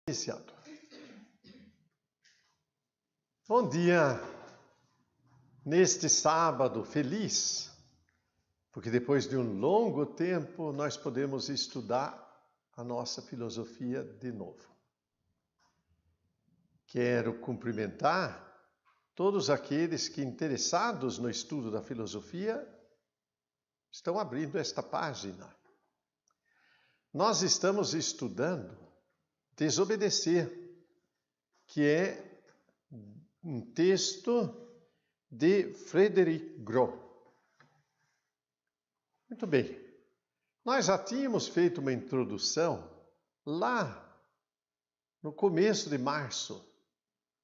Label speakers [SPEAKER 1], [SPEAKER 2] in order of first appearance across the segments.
[SPEAKER 1] Iniciado. Bom dia, neste sábado feliz, porque depois de um longo tempo nós podemos estudar a nossa filosofia de novo. Quero cumprimentar todos aqueles que, interessados no estudo da filosofia, estão abrindo esta página. Nós estamos estudando Desobedecer, que é um texto de Frederick Gros. Muito bem, nós já tínhamos feito uma introdução lá no começo de março,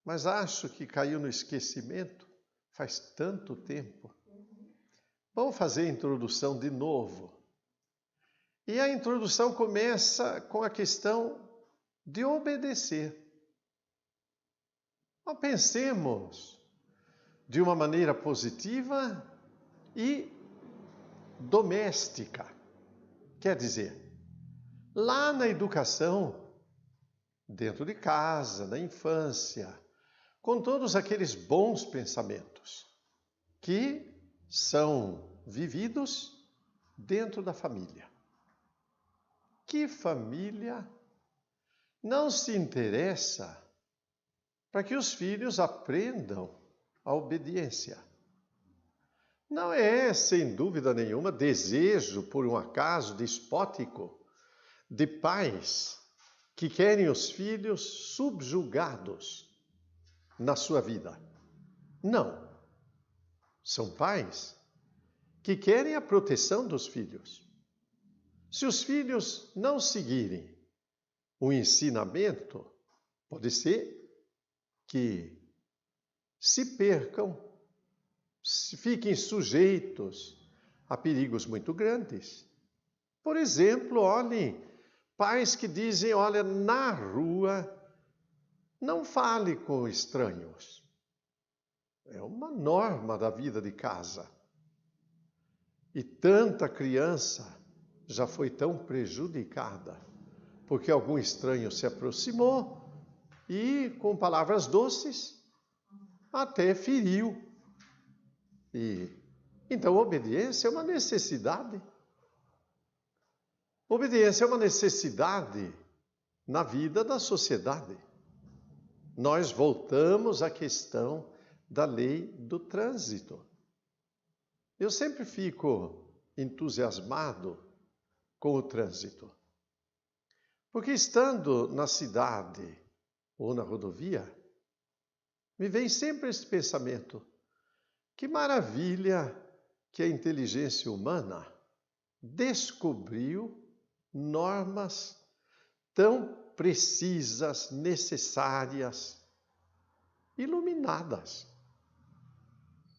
[SPEAKER 1] mas acho que caiu no esquecimento faz tanto tempo. Vamos fazer a introdução de novo. E a introdução começa com a questão de obedecer. Então, pensemos de uma maneira positiva e doméstica. Quer dizer, lá na educação, dentro de casa, na infância, com todos aqueles bons pensamentos que são vividos dentro da família. Que família não se interessa para que os filhos aprendam a obediência? Não é, sem dúvida nenhuma, desejo, por um acaso despótico, de pais que querem os filhos subjugados na sua vida. Não. São pais que querem a proteção dos filhos. Se os filhos não seguirem o ensinamento, pode ser que se percam, fiquem sujeitos a perigos muito grandes. Por exemplo, olhem, pais que dizem, olha, na rua, não fale com estranhos. É uma norma da vida de casa. E tanta criança já foi tão prejudicada, porque algum estranho se aproximou e, com palavras doces, até feriu. Então, obediência é uma necessidade. Obediência é uma necessidade na vida da sociedade. Nós voltamos à questão da lei do trânsito. Eu sempre fico entusiasmado com o trânsito. Porque estando na cidade ou na rodovia, me vem sempre esse pensamento: que maravilha que a inteligência humana descobriu normas tão precisas, necessárias, iluminadas.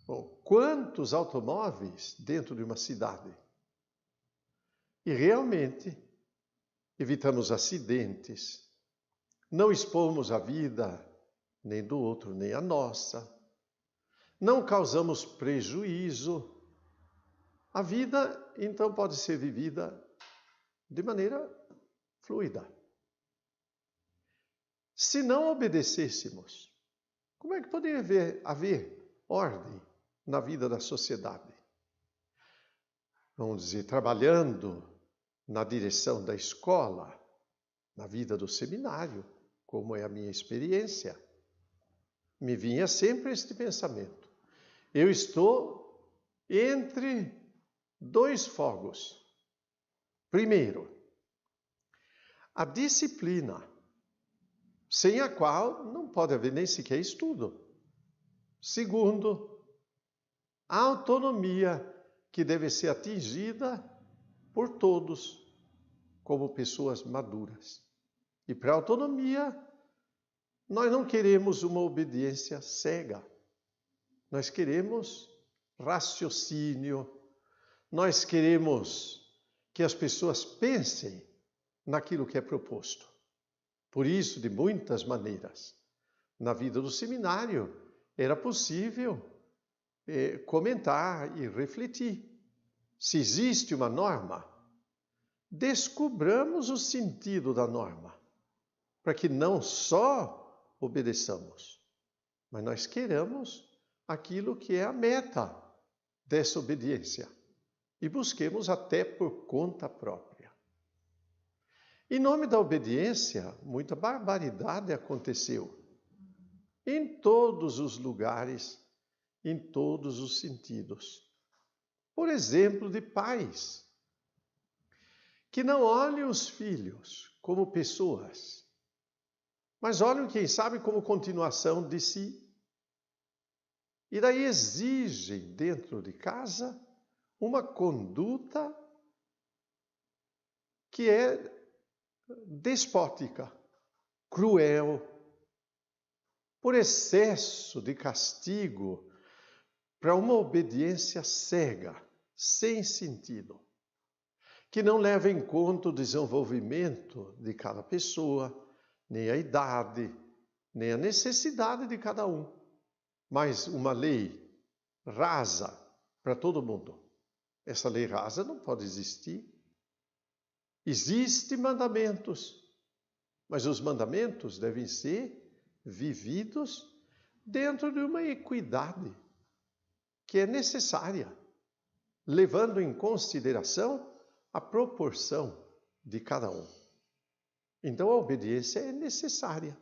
[SPEAKER 1] Bom, quantos automóveis dentro de uma cidade? E realmente evitamos acidentes, não expomos a vida nem do outro, nem a nossa, não causamos prejuízo. A vida, então, pode ser vivida de maneira fluida. Se não obedecêssemos, como é que poderia haver ordem na vida da sociedade? Vamos dizer, trabalhando na direção da escola, na vida do seminário, como é a minha experiência, me vinha sempre este pensamento: eu estou entre dois fogos. Primeiro, a disciplina, sem a qual não pode haver nem sequer estudo. Segundo, a autonomia, que deve ser atingida por todos, como pessoas maduras. E para a autonomia, nós não queremos uma obediência cega. Nós queremos raciocínio. Nós queremos que as pessoas pensem naquilo que é proposto. Por isso, de muitas maneiras, na vida do seminário, era possível comentar e refletir. Se existe uma norma, descubramos o sentido da norma. para que não só obedeçamos, mas nós queiramos aquilo que é a meta dessa obediência e busquemos até por conta própria. Em nome da obediência, muita barbaridade aconteceu em todos os lugares, em todos os sentidos. Por exemplo, de pais que não olham os filhos como pessoas, mas olham, quem sabe, como continuação de si. E daí exigem dentro de casa uma conduta que é despótica, cruel, por excesso de castigo, para uma obediência cega, sem sentido, que não leva em conta o desenvolvimento de cada pessoa, nem a idade, nem a necessidade de cada um, mas uma lei rasa para todo mundo. Essa lei rasa não pode existir. Existem mandamentos, mas os mandamentos devem ser vividos dentro de uma equidade que é necessária, levando em consideração a proporção de cada um. Então a obediência é necessária.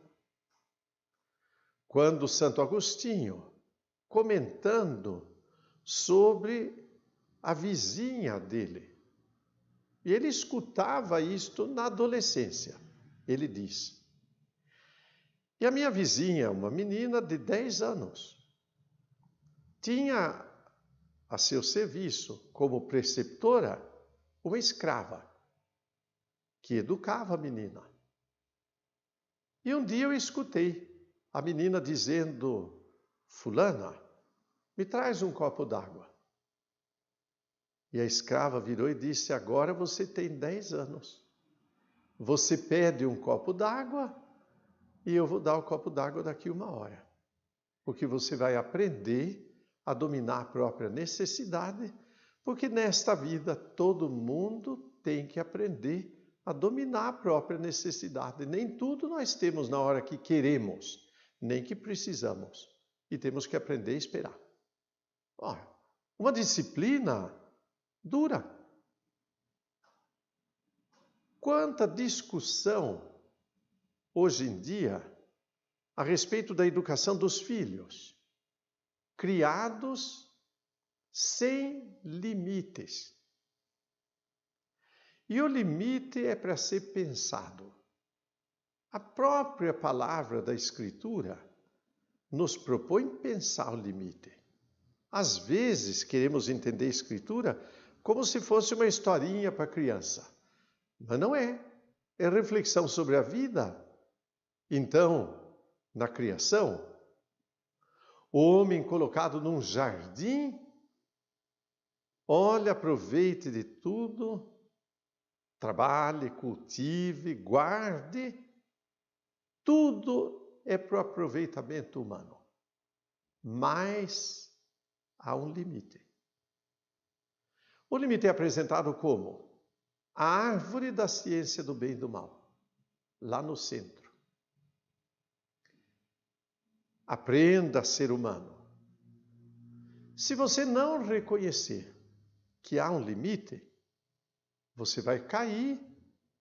[SPEAKER 1] Quando Santo Agostinho, comentando sobre a vizinha dele, e ele escutava isto na adolescência, ele diz: e a minha vizinha, uma menina de 10 anos, tinha a seu serviço como preceptora uma escrava que educava a menina. E um dia eu escutei a menina dizendo: fulana, me traz um copo d'água. E a escrava virou e disse: agora você tem 10 anos. Você pede um copo d'água e eu vou dar o copo d'água daqui 1 hora. Porque você vai aprender a dominar a própria necessidade, porque nesta vida todo mundo tem que aprender a dominar a própria necessidade. Nem tudo nós temos na hora que queremos, nem que precisamos. E temos que aprender a esperar. Uma disciplina dura. Quanta discussão hoje em dia a respeito da educação dos filhos, criados sem limites. E o limite é para ser pensado. A própria palavra da Escritura nos propõe pensar o limite. Às vezes queremos entender a Escritura como se fosse uma historinha para criança. Mas não é. É reflexão sobre a vida. Então, na criação, o homem colocado num jardim, olha, aproveite de tudo, trabalhe, cultive, guarde, tudo é para o aproveitamento humano. Mas há um limite. O limite é apresentado como a árvore da ciência do bem e do mal, lá no centro. Aprenda, ser humano. Se você não reconhecer que há um limite, você vai cair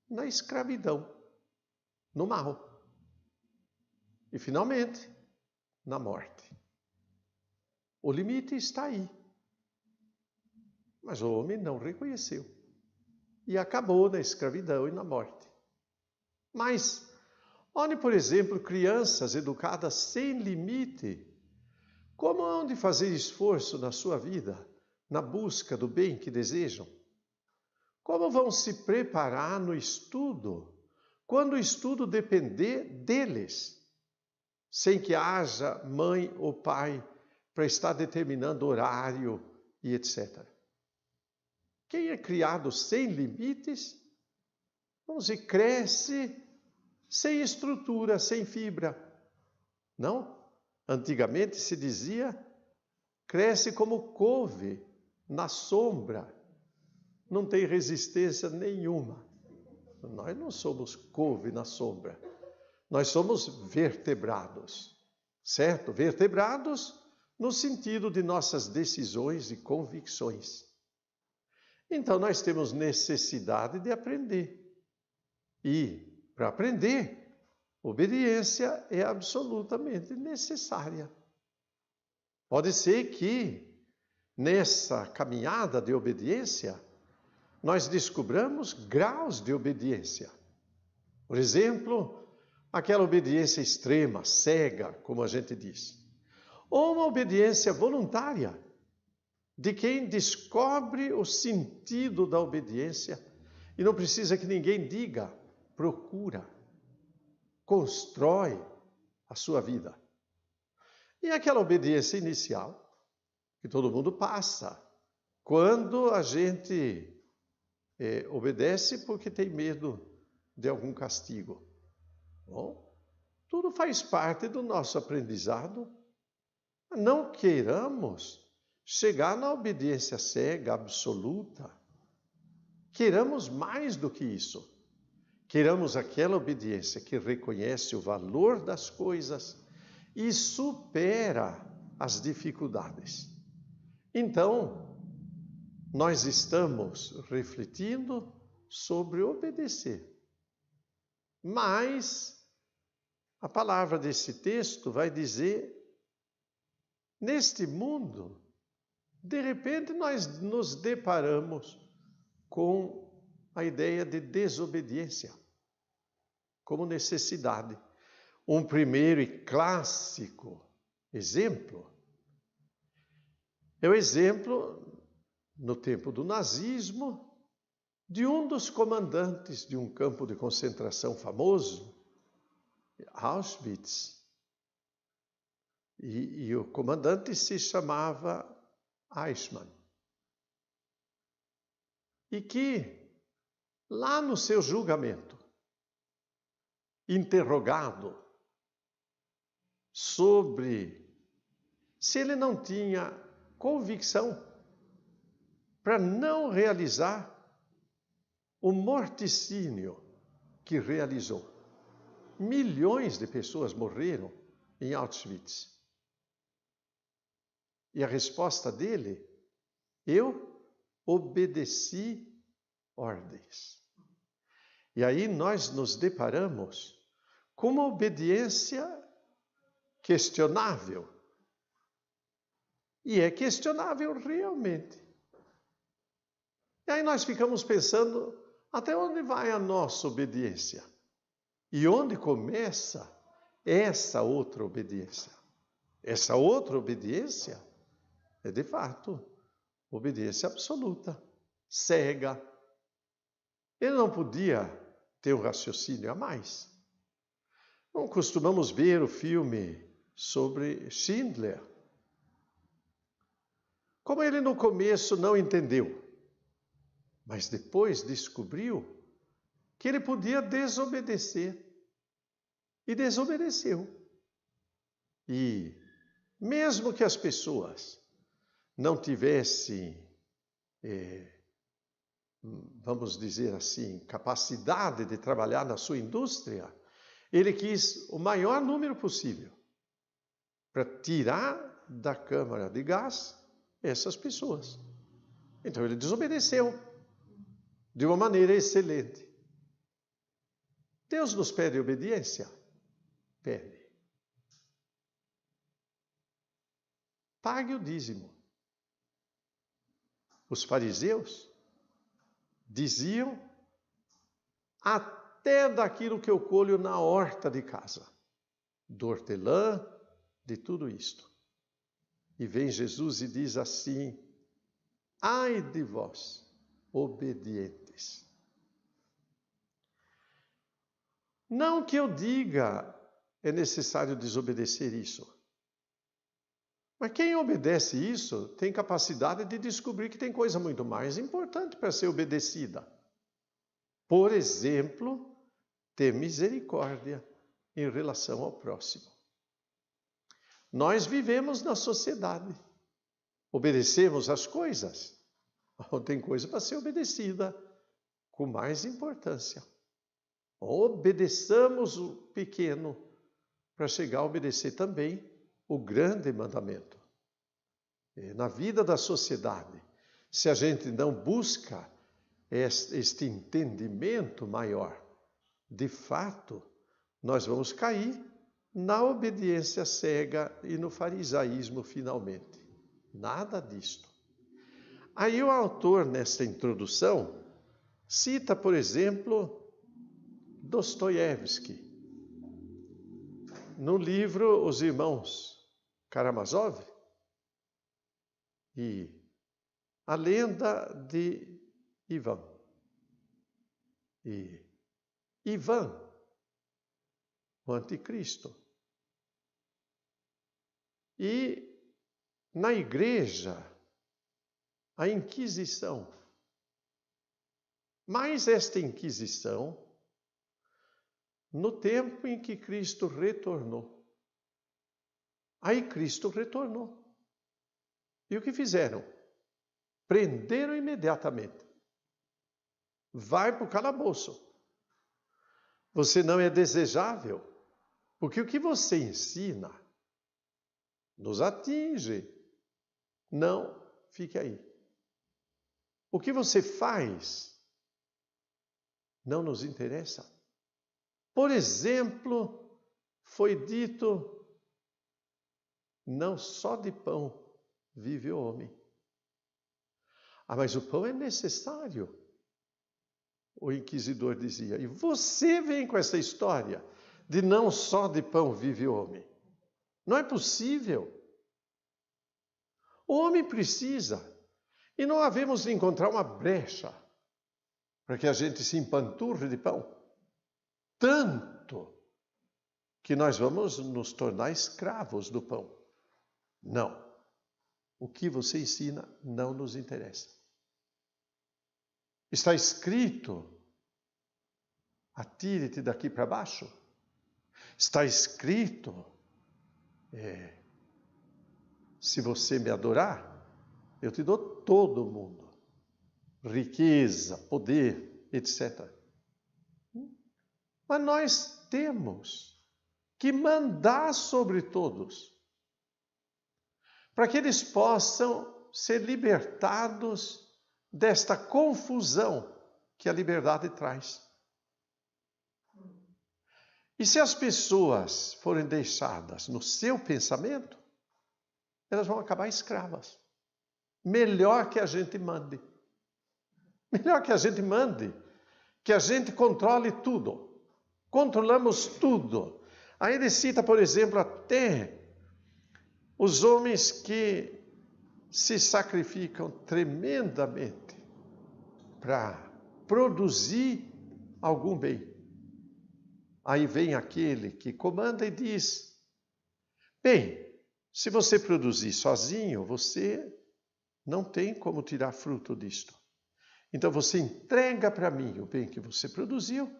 [SPEAKER 1] na escravidão, no mal. E, finalmente, na morte. O limite está aí. Mas o homem não reconheceu. E acabou na escravidão e na morte. Mas, olhe, por exemplo, crianças educadas sem limite. Como hão de fazer esforço na sua vida, na busca do bem que desejam? Como vão se preparar no estudo, quando o estudo depender deles, sem que haja mãe ou pai para estar determinando horário e etc. Quem é criado sem limites, vamos dizer, cresce sem estrutura, sem fibra. Não? Antigamente se dizia, cresce como couve, na sombra. Não tem resistência nenhuma. Nós não somos couve na sombra. Nós somos vertebrados, certo? Vertebrados no sentido de nossas decisões e convicções. Então, nós temos necessidade de aprender. E, para aprender, obediência é absolutamente necessária. Pode ser que, nessa caminhada de obediência, nós descobramos graus de obediência. Por exemplo, aquela obediência extrema, cega, como a gente diz. Ou uma obediência voluntária, de quem descobre o sentido da obediência e não precisa que ninguém diga, procura, constrói a sua vida. E aquela obediência inicial, que todo mundo passa, quando a gente obedece porque tem medo de algum castigo. Bom, tudo faz parte do nosso aprendizado. Não queiramos chegar na obediência cega, absoluta. Queiramos mais do que isso. Queiramos aquela obediência que reconhece o valor das coisas e supera as dificuldades. Então, nós estamos refletindo sobre obedecer. Mas a palavra desse texto vai dizer, neste mundo, de repente nós nos deparamos com a ideia de desobediência como necessidade. Um primeiro e clássico exemplo é o exemplo, no tempo do nazismo, de um dos comandantes de um campo de concentração famoso, Auschwitz. E o comandante se chamava Eichmann. E que, lá no seu julgamento, interrogado sobre se ele não tinha convicção para não realizar o morticínio que realizou. Milhões de pessoas morreram em Auschwitz. E a resposta dele, eu obedeci ordens. E aí nós nos deparamos com uma obediência questionável. E é questionável realmente. E aí nós ficamos pensando, até onde vai a nossa obediência? E onde começa essa outra obediência? Essa outra obediência é, de fato, obediência absoluta, cega. Ele não podia ter um raciocínio a mais. Não costumamos ver o filme sobre Schindler. Como ele no começo não entendeu, mas depois descobriu que ele podia desobedecer. E desobedeceu. E mesmo que as pessoas não tivessem, vamos dizer assim, capacidade de trabalhar na sua indústria, ele quis o maior número possível para tirar da câmara de gás essas pessoas. Então ele desobedeceu de uma maneira excelente. Deus nos pede obediência? Pede. Pague o dízimo. Os fariseus diziam até daquilo que eu colho na horta de casa, do hortelã, de tudo isto. E vem Jesus e diz assim, ai de vós, obedientes. Não que eu diga, é necessário desobedecer isso. Mas quem obedece isso tem capacidade de descobrir que tem coisa muito mais importante para ser obedecida. Por exemplo, ter misericórdia em relação ao próximo. Nós vivemos na sociedade. Obedecemos as coisas. Tem coisa para ser obedecida com mais importância. Obedeçamos o pequeno para chegar a obedecer também o grande mandamento. Na vida da sociedade, se a gente não busca este entendimento maior, de fato, nós vamos cair na obediência cega e no farisaísmo finalmente. Nada disto. Aí o autor, nessa introdução, cita, por exemplo, Dostoiévski, no livro Os Irmãos Karamazov, e a lenda de Ivan. E Ivan, o anticristo. E na igreja, a Inquisição. Mas esta Inquisição, no tempo em que Cristo retornou. Aí Cristo retornou. E o que fizeram? Prenderam imediatamente. Vai para o calabouço. Você não é desejável, porque o que você ensina nos atinge. Não, fique aí. O que você faz não nos interessa. Por exemplo, foi dito, não só de pão vive o homem. Mas o pão é necessário, o inquisidor dizia. E você vem com essa história de não só de pão vive o homem. Não é possível. O homem precisa. E não havemos de encontrar uma brecha para que a gente se empanturre de pão. Tanto que nós vamos nos tornar escravos do pão. Não. O que você ensina não nos interessa. Está escrito, atire-te daqui para baixo. Está escrito, se você me adorar, eu te dou todo o mundo. Riqueza, poder, etc. Mas nós temos que mandar sobre todos, para que eles possam ser libertados desta confusão que a liberdade traz. E se as pessoas forem deixadas no seu pensamento, elas vão acabar escravas. Melhor que a gente mande. Melhor que a gente mande, que a gente controle tudo. Controlamos tudo. Aí ele cita, por exemplo, até os homens que se sacrificam tremendamente para produzir algum bem. Aí vem aquele que comanda e diz, bem, se você produzir sozinho, você não tem como tirar fruto disto. Então você entrega para mim o bem que você produziu,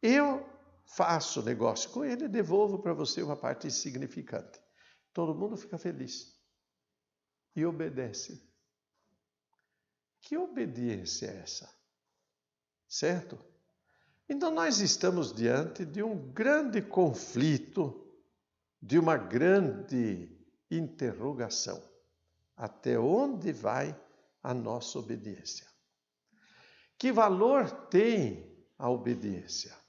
[SPEAKER 1] eu faço negócio com ele e devolvo para você uma parte insignificante. Todo mundo fica feliz e obedece. Que obediência é essa? Certo? Então nós estamos diante de um grande conflito, de uma grande interrogação. Até onde vai a nossa obediência? Que valor tem a obediência?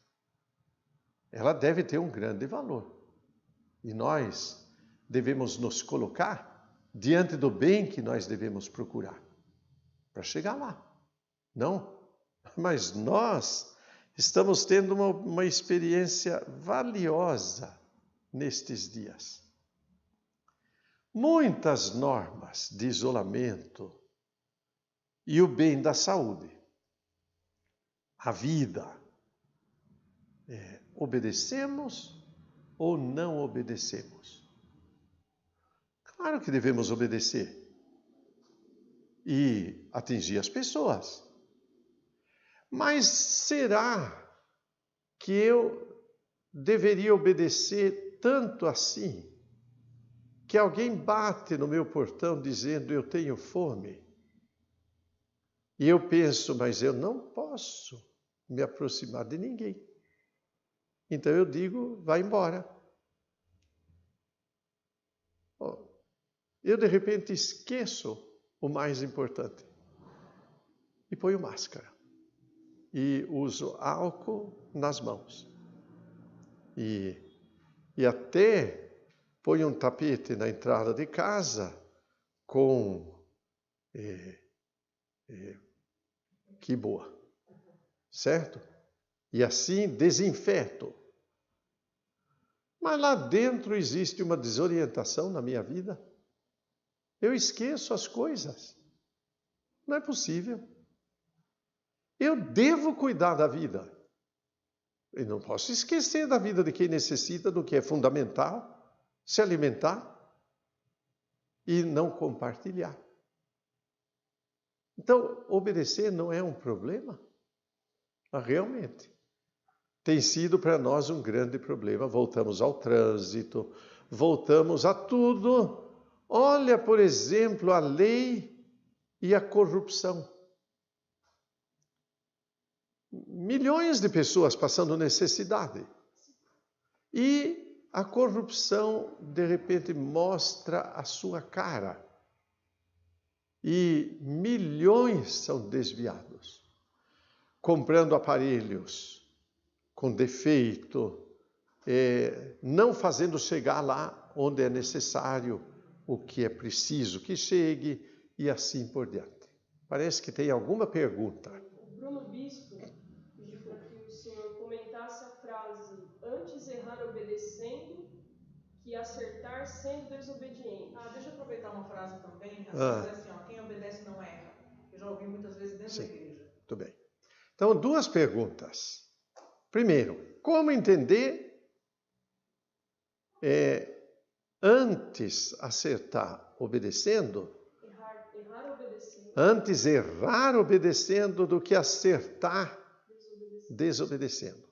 [SPEAKER 1] Ela deve ter um grande valor. E nós devemos nos colocar diante do bem que nós devemos procurar para chegar lá. Não, mas nós estamos tendo uma experiência valiosa nestes dias. Muitas normas de isolamento e o bem da saúde, a vida. Obedecemos ou não obedecemos? Claro que devemos obedecer e atingir as pessoas. Mas será que eu deveria obedecer tanto assim que alguém bate no meu portão dizendo eu tenho fome? E eu penso, mas eu não posso me aproximar de ninguém. Então eu digo, vai embora. Eu de repente esqueço o mais importante e ponho máscara. E uso álcool nas mãos. E até ponho um tapete na entrada de casa com que boa, certo? E assim desinfeto. Mas lá dentro existe uma desorientação na minha vida. Eu esqueço as coisas. Não é possível. Eu devo cuidar da vida. Eu não posso esquecer da vida de quem necessita, do que é fundamental, se alimentar e não compartilhar. Então, obedecer não é um problema? Realmente. Tem sido para nós um grande problema. Voltamos ao trânsito, voltamos a tudo. Olha, por exemplo, a lei e a corrupção. Milhões de pessoas passando necessidade. E a corrupção, de repente, mostra a sua cara. E milhões são desviados, comprando aparelhos com defeito, não fazendo chegar lá onde é necessário o que é preciso que chegue e assim por diante. Parece que tem alguma pergunta.
[SPEAKER 2] O Bruno Bispo pediu para que o senhor comentasse a frase: antes errar obedecendo que acertar sendo desobediente.
[SPEAKER 3] Deixa eu aproveitar uma frase também. Essa frase é assim, quem obedece não erra. Eu já ouvi muitas vezes dentro da igreja.
[SPEAKER 1] Muito bem. Então, duas perguntas. Primeiro, como entender antes acertar obedecendo?
[SPEAKER 2] Errar obedecendo.
[SPEAKER 1] Antes errar obedecendo do que acertar desobedecendo.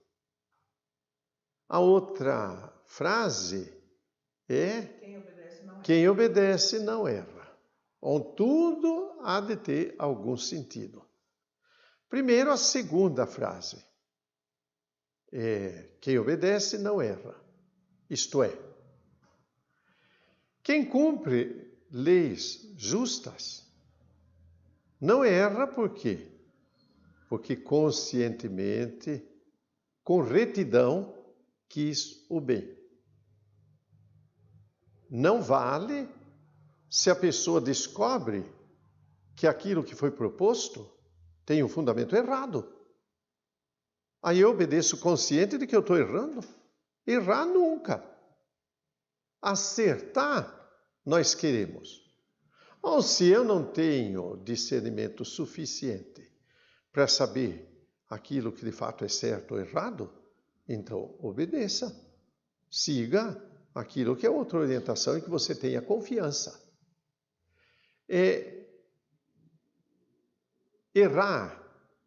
[SPEAKER 1] A outra frase é: quem obedece não erra. Tudo há de ter algum sentido. Primeiro, a segunda frase. Quem obedece não erra. Isto é, quem cumpre leis justas não erra por quê? Porque conscientemente, com retidão, quis o bem. Não vale se a pessoa descobre que aquilo que foi proposto tem um fundamento errado. Aí eu obedeço consciente de que eu estou errando. Errar nunca. Acertar, nós queremos. Ou se eu não tenho discernimento suficiente para saber aquilo que de fato é certo ou errado, então obedeça. Siga aquilo que é outra orientação e que você tenha confiança. Errar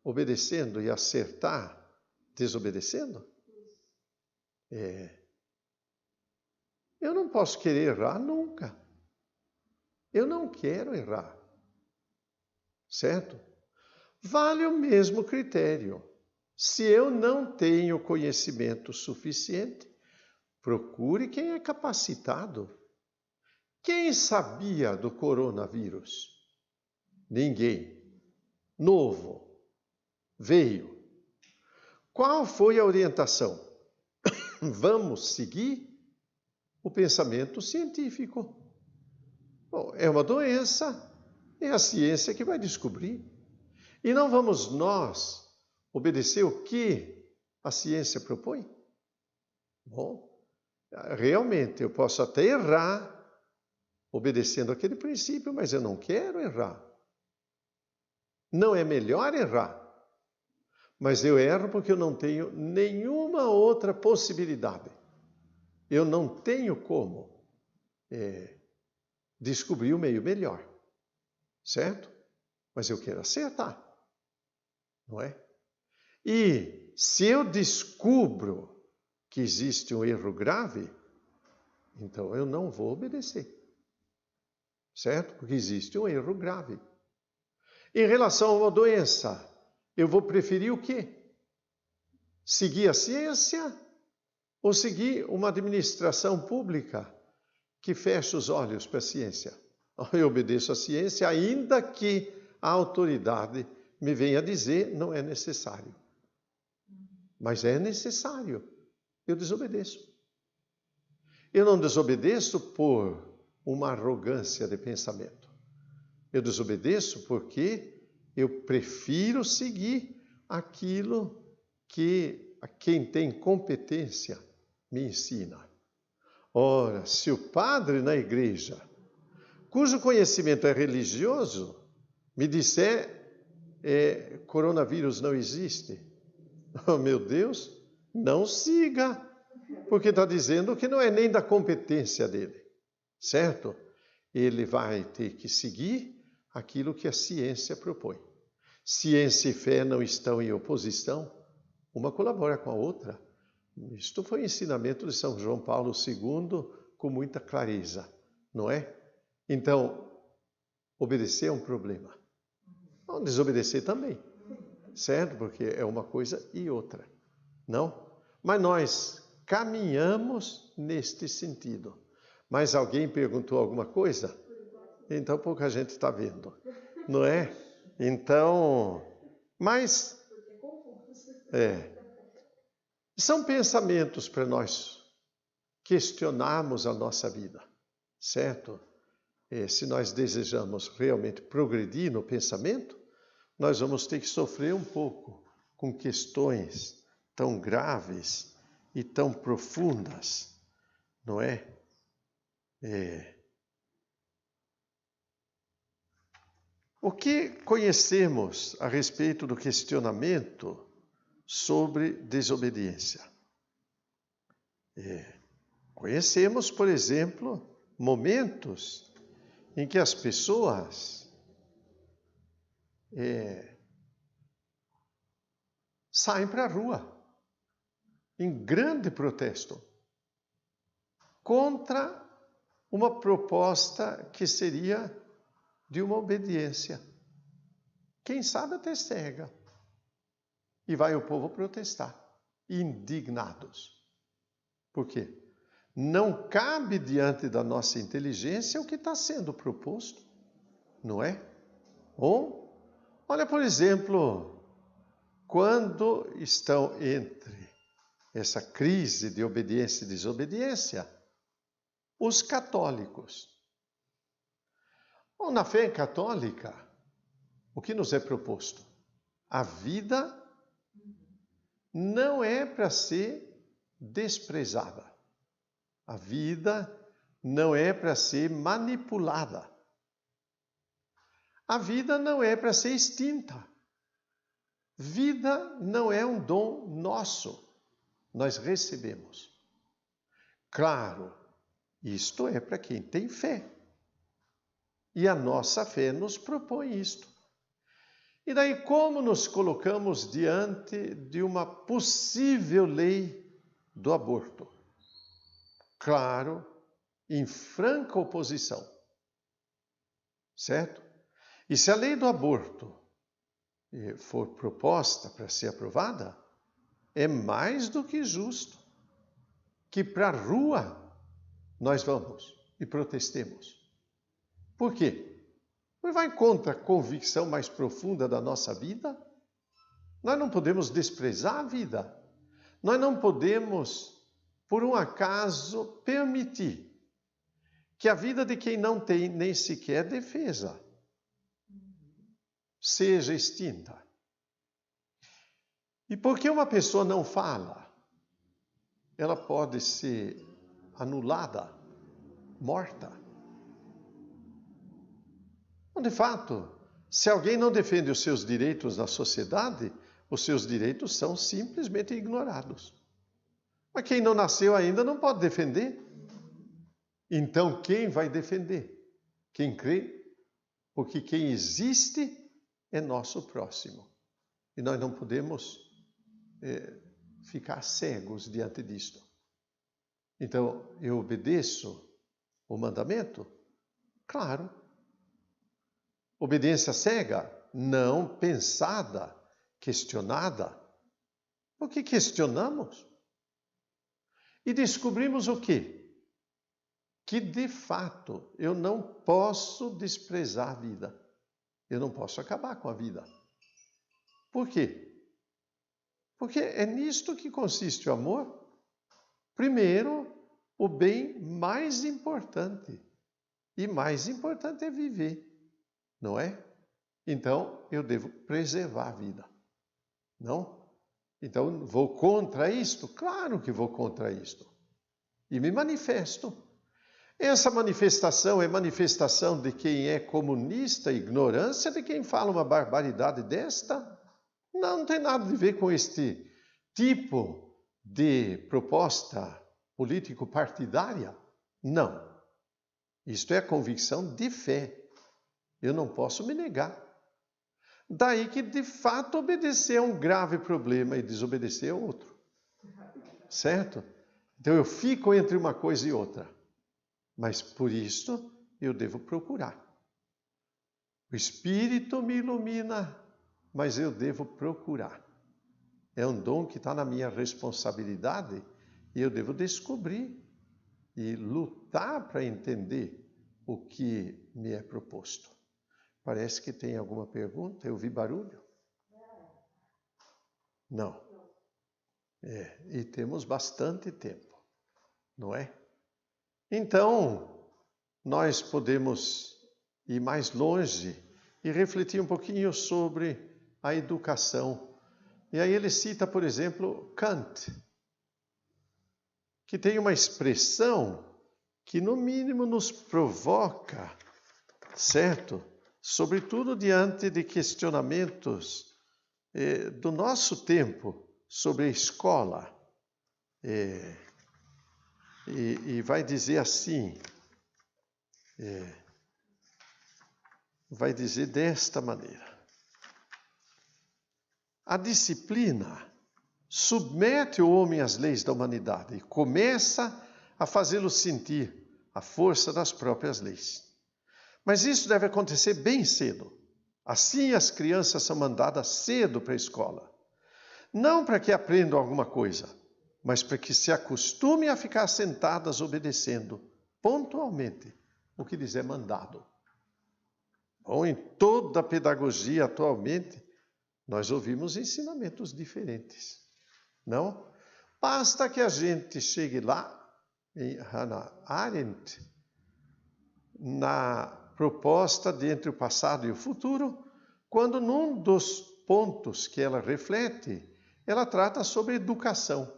[SPEAKER 1] obedecendo e acertar desobedecendo? Eu não posso querer errar nunca. Eu não quero errar. Certo? Vale o mesmo critério. Se eu não tenho conhecimento suficiente, procure quem é capacitado. Quem sabia do coronavírus? Ninguém. Novo. Veio. Qual foi a orientação? Vamos seguir o pensamento científico. Bom, é uma doença, é a ciência que vai descobrir. E não vamos nós obedecer o que a ciência propõe? Bom, realmente eu posso até errar obedecendo aquele princípio, mas eu não quero errar. Não é melhor errar. Mas eu erro porque eu não tenho nenhuma outra possibilidade. Eu não tenho como descobrir o meio melhor. Certo? Mas eu quero acertar. Não é? E se eu descubro que existe um erro grave, então eu não vou obedecer. Certo? Porque existe um erro grave. Em relação a uma doença, eu vou preferir o quê? seguir a ciência ou seguir uma administração pública que fecha os olhos para a ciência? Eu obedeço à ciência, ainda que a autoridade me venha dizer não é necessário. Mas é necessário. Eu desobedeço. Eu não desobedeço por uma arrogância de pensamento. Eu desobedeço porque eu prefiro seguir aquilo que quem tem competência me ensina. Ora, se o padre na igreja, cujo conhecimento é religioso, me disser coronavírus não existe, oh meu Deus, não siga, porque está dizendo que não é nem da competência dele, certo? Ele vai ter que seguir aquilo que a ciência propõe. Ciência e fé não estão em oposição, uma colabora com a outra. Isto foi o ensinamento de São João Paulo II com muita clareza, não é? Então, obedecer é um problema. Não, desobedecer também, certo? Porque é uma coisa e outra, não? Mas nós caminhamos neste sentido. Mas alguém perguntou alguma coisa? Então pouca gente está vendo, não é? Então, mas são pensamentos para nós questionarmos a nossa vida, certo? Se nós desejamos realmente progredir no pensamento, nós vamos ter que sofrer um pouco com questões tão graves e tão profundas, não é? O que conhecemos a respeito do questionamento sobre desobediência? Conhecemos, por exemplo, momentos em que as pessoas saem para a rua em grande protesto contra uma proposta que seria de uma obediência. Quem sabe até cega. E vai o povo protestar, indignados. Por quê? Não cabe diante da nossa inteligência o que está sendo proposto, não é? Ou, olha, por exemplo, quando estão entre essa crise de obediência e desobediência, os católicos. Ou na fé católica, o que nos é proposto? A vida não é para ser desprezada. A vida não é para ser manipulada. A vida não é para ser extinta. Vida não é um dom nosso. Nós recebemos. Claro, isto é para quem tem fé. E a nossa fé nos propõe isto. E daí como nos colocamos diante de uma possível lei do aborto? Claro, em franca oposição. Certo? E se a lei do aborto for proposta para ser aprovada, é mais do que justo que para a rua nós vamos e protestemos. Por quê? Porque vai contra a convicção mais profunda da nossa vida. Nós não podemos desprezar a vida. Nós não podemos, por um acaso, permitir que a vida de quem não tem nem sequer defesa seja extinta. E porque uma pessoa não fala, ela pode ser anulada, morta. De fato, se alguém não defende os seus direitos na sociedade, os seus direitos são simplesmente ignorados. Mas quem não nasceu ainda não pode defender. Então, quem vai defender? Quem crê? Porque quem existe é nosso próximo. E nós não podemos ficar cegos diante disto. Então, eu obedeço o mandamento? Claro. Obediência cega? Não, pensada, questionada. Porque questionamos. E descobrimos o quê? Que, de fato, eu não posso desprezar a vida. Eu não posso acabar com a vida. Por quê? Porque é nisto que consiste o amor. Primeiro, o bem mais importante. E mais importante é viver, não é? Então, eu devo preservar a vida. Não? Então, vou contra isto? Claro que vou contra isto. E me manifesto. Essa manifestação é manifestação de quem é comunista, ignorância de quem fala uma barbaridade desta? Não tem nada a ver com este tipo de proposta político-partidária. Não. Isto é a convicção de fé. Eu não posso me negar. Daí que, de fato, obedecer é um grave problema e desobedecer é outro. Certo? Então, eu fico entre uma coisa e outra. Mas, por isso, eu devo procurar. O Espírito me ilumina, mas eu devo procurar. É um dom que está na minha responsabilidade e eu devo descobrir e lutar para entender o que me é proposto. Parece que tem alguma pergunta? Eu vi barulho? Não. E temos bastante tempo, não é? Então, nós podemos ir mais longe e refletir um pouquinho sobre a educação. E aí ele cita, por exemplo, Kant, que tem uma expressão que, no mínimo, nos provoca, certo? Sobretudo diante de questionamentos do nosso tempo sobre a escola. E vai dizer assim, vai dizer desta maneira: a disciplina submete o homem às leis da humanidade e começa a fazê-lo sentir a força das próprias leis. Mas isso deve acontecer bem cedo. Assim as crianças são mandadas cedo para a escola. Não para que aprendam alguma coisa, mas para que se acostumem a ficar sentadas obedecendo pontualmente o que lhes é mandado. Bom, em toda a pedagogia atualmente, nós ouvimos ensinamentos diferentes, não? Basta que a gente chegue lá, em Hannah Arendt, na proposta de entre o passado e o futuro, quando num dos pontos que ela reflete, ela trata sobre educação.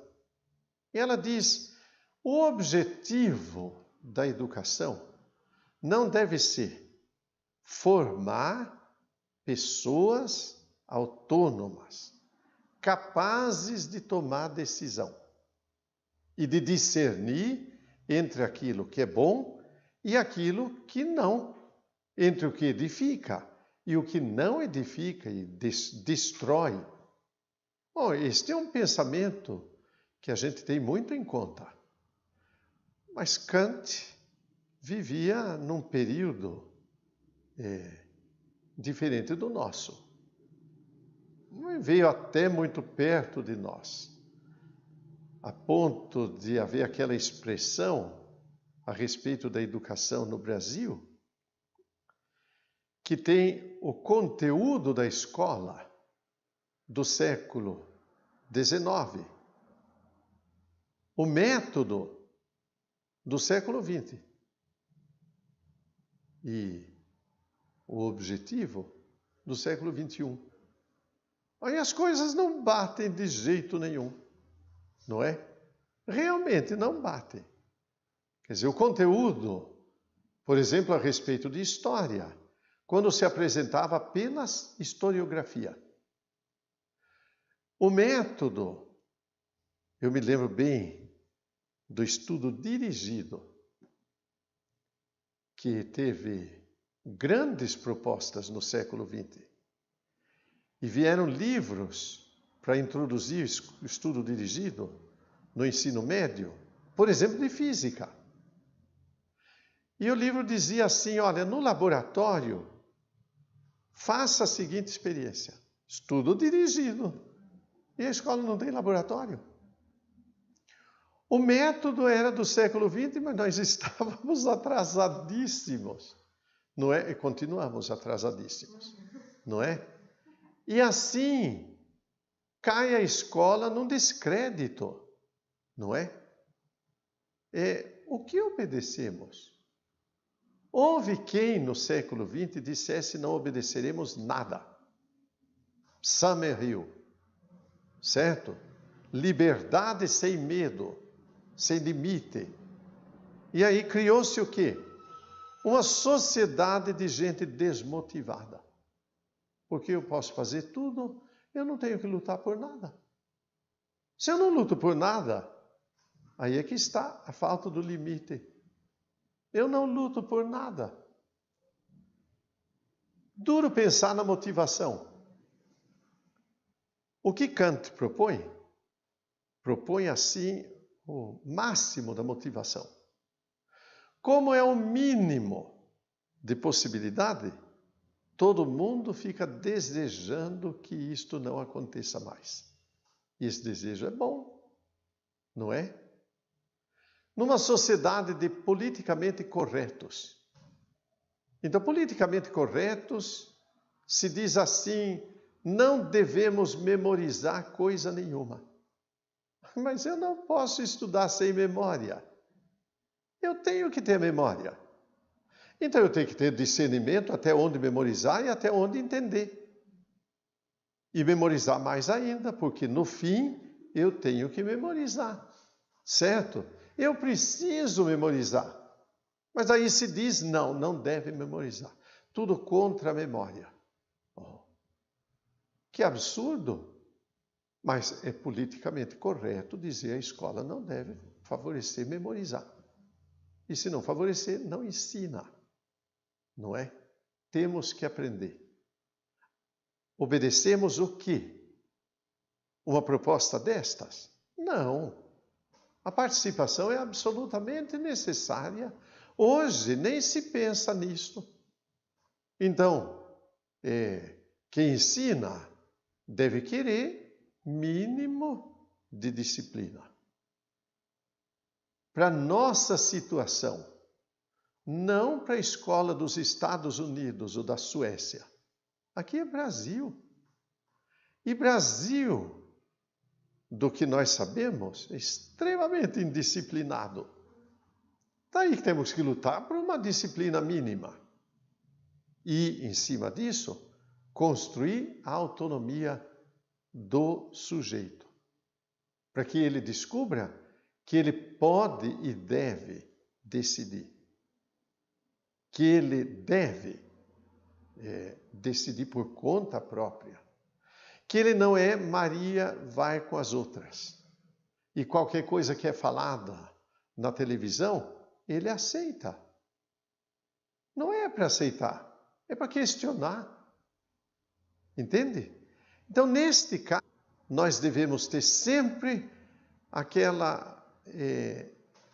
[SPEAKER 1] E ela diz, o objetivo da educação não deve ser formar pessoas autônomas, capazes de tomar decisão e de discernir entre aquilo que é bom e aquilo que não, entre o que edifica e o que não edifica e destrói. Bom, este é um pensamento que a gente tem muito em conta. Mas Kant vivia num período diferente do nosso. Veio até muito perto de nós, a ponto de haver aquela expressão a respeito da educação no Brasil, que tem o conteúdo da escola do século XIX, o método do século XX e o objetivo do século XXI. Aí as coisas não batem de jeito nenhum, não é? Realmente não batem. Quer dizer, o conteúdo, por exemplo, a respeito de história, quando se apresentava apenas historiografia. O método, eu me lembro bem do estudo dirigido, que teve grandes propostas no século XX. E vieram livros para introduzir o estudo dirigido no ensino médio, por exemplo, de física. E o livro dizia assim, olha, no laboratório, faça a seguinte experiência. Estudo dirigido. E a escola não tem laboratório. O método era do século XX, mas nós estávamos atrasadíssimos, não é? E continuamos atrasadíssimos, não é? E assim cai a escola num descrédito, não é? O que obedecemos? Houve quem no século XX dissesse não obedeceremos nada. Summerhill, certo? Liberdade sem medo, sem limite. E aí criou-se o quê? Uma sociedade de gente desmotivada. Porque eu posso fazer tudo, eu não tenho que lutar por nada. Se eu não luto por nada, aí é que está a falta do limite. Eu não luto por nada. Duro pensar na motivação. O que Kant propõe? Propõe assim o máximo da motivação. Como é o mínimo de possibilidade, todo mundo fica desejando que isto não aconteça mais. E esse desejo é bom, não é? Numa sociedade de politicamente corretos. Então, politicamente corretos se diz assim, não devemos memorizar coisa nenhuma. Mas eu não posso estudar sem memória. Eu tenho que ter memória. Então eu tenho que ter discernimento até onde memorizar e até onde entender. E memorizar mais ainda, porque no fim eu tenho que memorizar. Certo? Eu preciso memorizar. Mas aí se diz, não deve memorizar. Tudo contra a memória. Oh, que absurdo! Mas é politicamente correto dizer a escola não deve favorecer memorizar. E se não favorecer, não ensina. Não é? Temos que aprender. Obedecemos o quê? Uma proposta destas? Não. A participação é absolutamente necessária. Hoje nem se pensa nisto. Então, quem ensina deve querer mínimo de disciplina. Para nossa situação, não para a escola dos Estados Unidos ou da Suécia. Aqui é Brasil. E Brasil, do que nós sabemos, é extremamente indisciplinado. Daí que temos que lutar por uma disciplina mínima. E, em cima disso, construir a autonomia do sujeito. Para que ele descubra que ele pode e deve decidir. Que ele deve decidir por conta própria. Que ele não é Maria vai com as outras. E qualquer coisa que é falada na televisão, ele aceita. Não é para aceitar, é para questionar. Entende? Então, neste caso, nós devemos ter sempre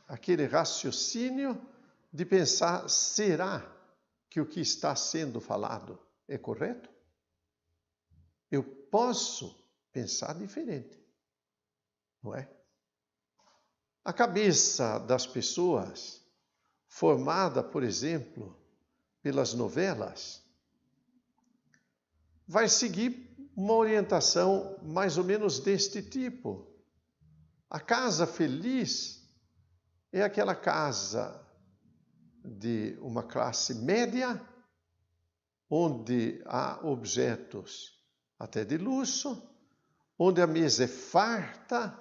[SPEAKER 1] aquele raciocínio de pensar, será que o que está sendo falado é correto? Eu posso pensar diferente, não é? A cabeça das pessoas, formada, por exemplo, pelas novelas, vai seguir uma orientação mais ou menos deste tipo. A casa feliz é aquela casa de uma classe média, onde há objetos até de luxo, onde a mesa é farta,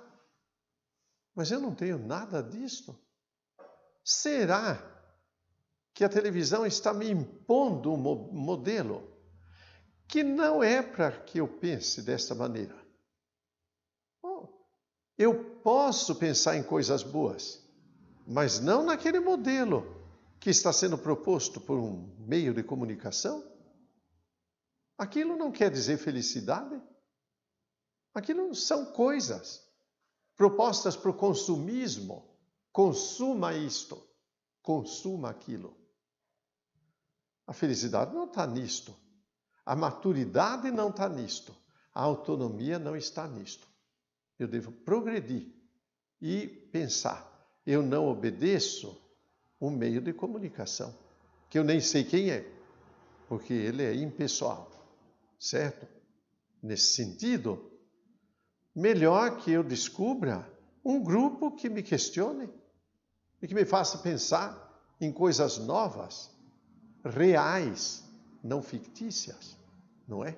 [SPEAKER 1] mas eu não tenho nada disto. Será que a televisão está me impondo um modelo que não é para que eu pense desta maneira? Eu posso pensar em coisas boas, mas não naquele modelo que está sendo proposto por um meio de comunicação. Aquilo não quer dizer felicidade. Aquilo são coisas propostas para o consumismo. Consuma isto, consuma aquilo. A felicidade não está nisto. A maturidade não está nisto. A autonomia não está nisto. Eu devo progredir e pensar. Eu não obedeço um meio de comunicação, que eu nem sei quem é, porque ele é impessoal, certo? Nesse sentido, melhor que eu descubra um grupo que me questione e que me faça pensar em coisas novas, reais, não fictícias, não é?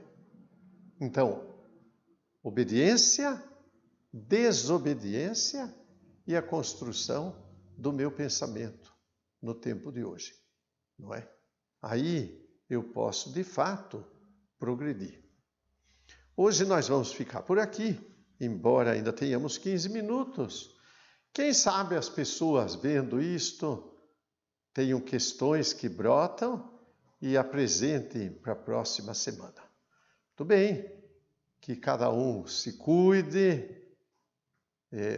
[SPEAKER 1] Então, obediência, desobediência e a construção do meu pensamento no tempo de hoje, não é? Aí eu posso, de fato, progredir. Hoje nós vamos ficar por aqui, embora ainda tenhamos 15 minutos. Quem sabe as pessoas vendo isto tenham questões que brotam e apresentem para a próxima semana. Tudo bem, que cada um se cuide,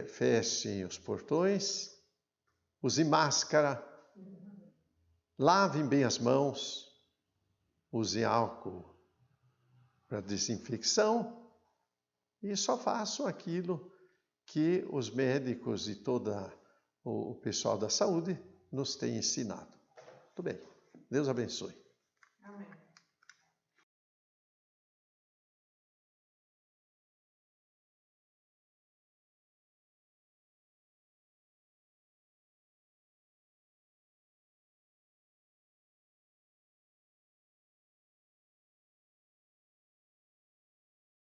[SPEAKER 1] fechem os portões, use máscara, lavem bem as mãos, usem álcool para desinfecção e só façam aquilo que os médicos e todo o pessoal da saúde nos têm ensinado. Tudo bem. Deus abençoe.
[SPEAKER 3] Amém.